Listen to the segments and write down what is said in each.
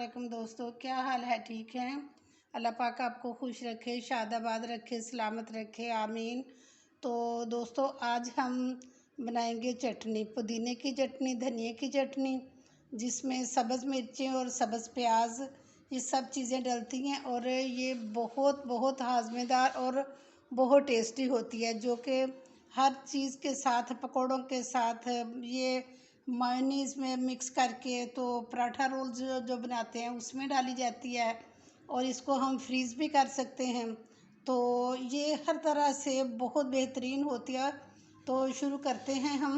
वालेकुम दोस्तों, क्या हाल है? ठीक हैं? अल्लाह पाक आपको खुश रखे, शादाबाद रखे, सलामत रखे, आमीन। तो दोस्तों आज हम बनाएंगे चटनी, पुदीने की चटनी, धनिए की चटनी, जिसमें सब्ज़ मिर्चें और सब्ज़ प्याज ये सब चीज़ें डलती हैं और ये बहुत बहुत हाज़मेदार और बहुत टेस्टी होती है, जो कि हर चीज़ के साथ, पकौड़ों के साथ, ये मायोनीज़ में मिक्स करके तो पराठा रोल जो बनाते हैं उसमें डाली जाती है और इसको हम फ्रीज़ भी कर सकते हैं। तो ये हर तरह से बहुत बेहतरीन होती है। तो शुरू करते हैं हम।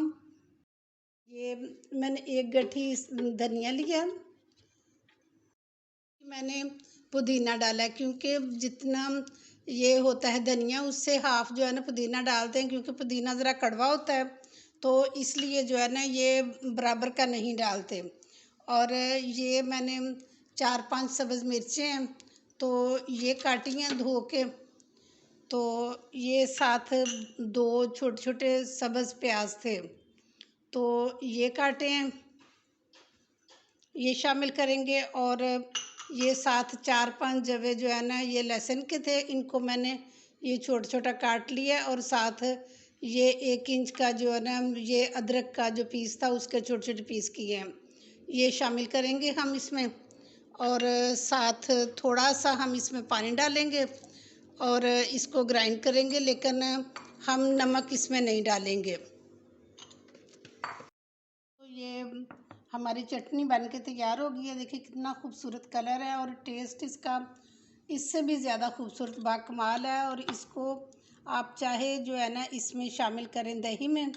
ये मैंने एक गट्ठी धनिया लिया, मैंने पुदीना डाला, क्योंकि जितना ये होता है धनिया उससे हाफ़ जो है ना पुदीना डालते हैं, क्योंकि पुदीना ज़रा कड़वा होता है, तो इसलिए जो है ना ये बराबर का नहीं डालते। और ये मैंने 4-5 सब्ज़ मिर्चें हैं, तो ये काटी हैं धो के। तो ये साथ 2 छोटे छोटे सब्ज़ प्याज थे, तो ये काटे हैं, ये शामिल करेंगे। और ये साथ 4-5 जवे जो है ना ये लहसुन के थे, इनको मैंने ये छोटा छोटा काट लिया। और साथ ये 1 इंच का जो है ना ये अदरक का जो पीस था उसके छोटे छोटे पीस किए हैं, ये शामिल करेंगे हम इसमें। और साथ थोड़ा सा हम इसमें पानी डालेंगे और इसको ग्राइंड करेंगे, लेकिन हम नमक इसमें नहीं डालेंगे। तो ये हमारी चटनी बन के तैयार हो गई है। देखिए कितना खूबसूरत कलर है और टेस्ट इसका इससे भी ज़्यादा खूबसूरत बाकमाल है। और इसको आप चाहे जो है ना इसमें शामिल करें दही में।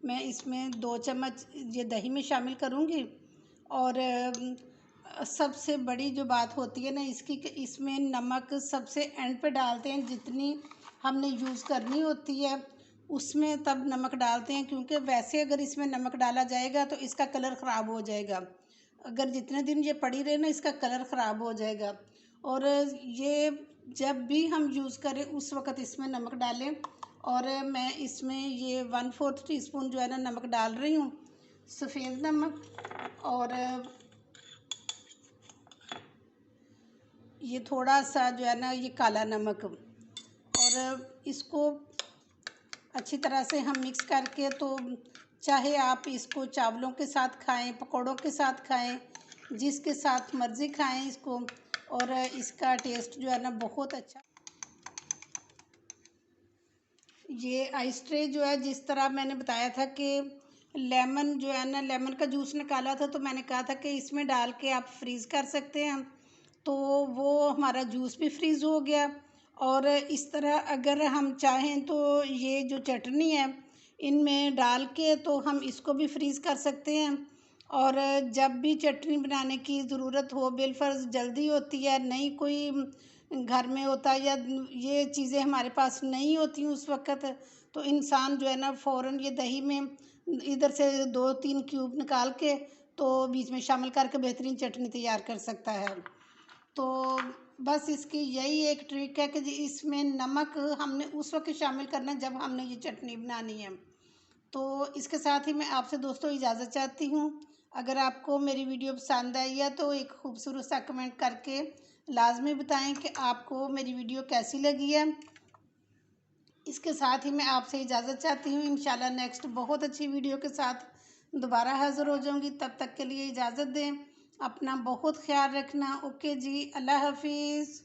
मैं इसमें 2 चम्मच ये दही में शामिल करूँगी। और सबसे बड़ी जो बात होती है ना इसकी, कि इसमें नमक सबसे एंड पे डालते हैं, जितनी हमने यूज़ करनी होती है उसमें तब नमक डालते हैं, क्योंकि वैसे अगर इसमें नमक डाला जाएगा तो इसका कलर ख़राब हो जाएगा। अगर जितने दिन ये पड़ी रहे ना इसका कलर ख़राब हो जाएगा। और ये जब भी हम यूज़ करें उस वक़्त इसमें नमक डालें। और मैं इसमें ये 1/4 टीस्पून जो है ना नमक डाल रही हूँ, सफ़ेद नमक। और ये थोड़ा सा जो है ना ये काला नमक। और इसको अच्छी तरह से हम मिक्स करके, तो चाहे आप इसको चावलों के साथ खाएं, पकौड़ों के साथ खाएं, जिसके साथ मर्ज़ी खाएं इसको। और इसका टेस्ट जो है ना बहुत अच्छा। ये आइस ट्रे जो है, जिस तरह मैंने बताया था कि लेमन जो है ना, लेमन का जूस निकाला था, तो मैंने कहा था कि इसमें डाल के आप फ्रीज़ कर सकते हैं, तो वो हमारा जूस भी फ्रीज़ हो गया। और इस तरह अगर हम चाहें तो ये जो चटनी है इनमें डाल के तो हम इसको भी फ्रीज़ कर सकते हैं। और जब भी चटनी बनाने की ज़रूरत हो, बिलफ़र्ज़ जल्दी होती है, नहीं कोई घर में होता है, या ये चीज़ें हमारे पास नहीं होती उस वक़्त, तो इंसान जो है ना फ़ौरन ये दही में इधर से 2-3 क्यूब निकाल के तो बीच में शामिल करके बेहतरीन चटनी तैयार कर सकता है। तो बस इसकी यही एक ट्रिक है कि जी इसमें नमक हमने उस वक़्त शामिल करना है जब हमने ये चटनी बनानी है। तो इसके साथ ही मैं आपसे दोस्तों इजाज़त चाहती हूँ। अगर आपको मेरी वीडियो पसंद आई है तो एक खूबसूरत सा कमेंट करके लाजमी बताएं कि आपको मेरी वीडियो कैसी लगी है। इसके साथ ही मैं आपसे इजाज़त चाहती हूँ। इंशाल्लाह नेक्स्ट बहुत अच्छी वीडियो के साथ दोबारा हाज़िर हो जाऊँगी। तब तक के लिए इजाज़त दें, अपना बहुत ख्याल रखना। ओके जी, अल्लाह हाफिज़।